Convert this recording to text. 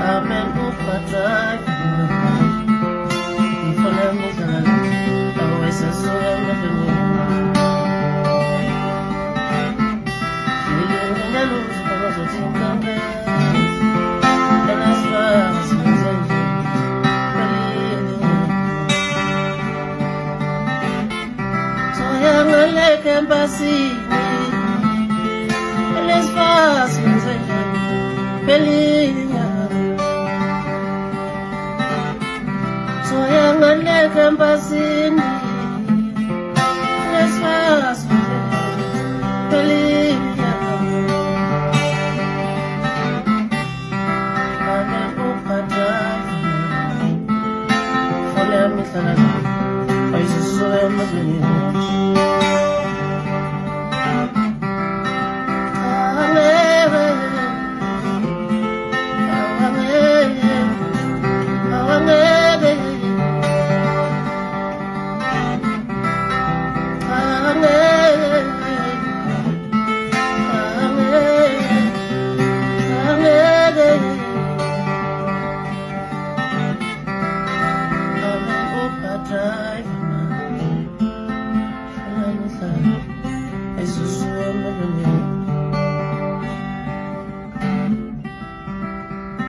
Amen upatai Ifole muzana Awesa suya mefemu Fili unyalu Zupana zoti mkambe Eneswa Simenzenje Kalini Soya ngaleke mbasini Eneswa Simenzenje Kalini Soya ngaleke mbasini Eneswa Kalini I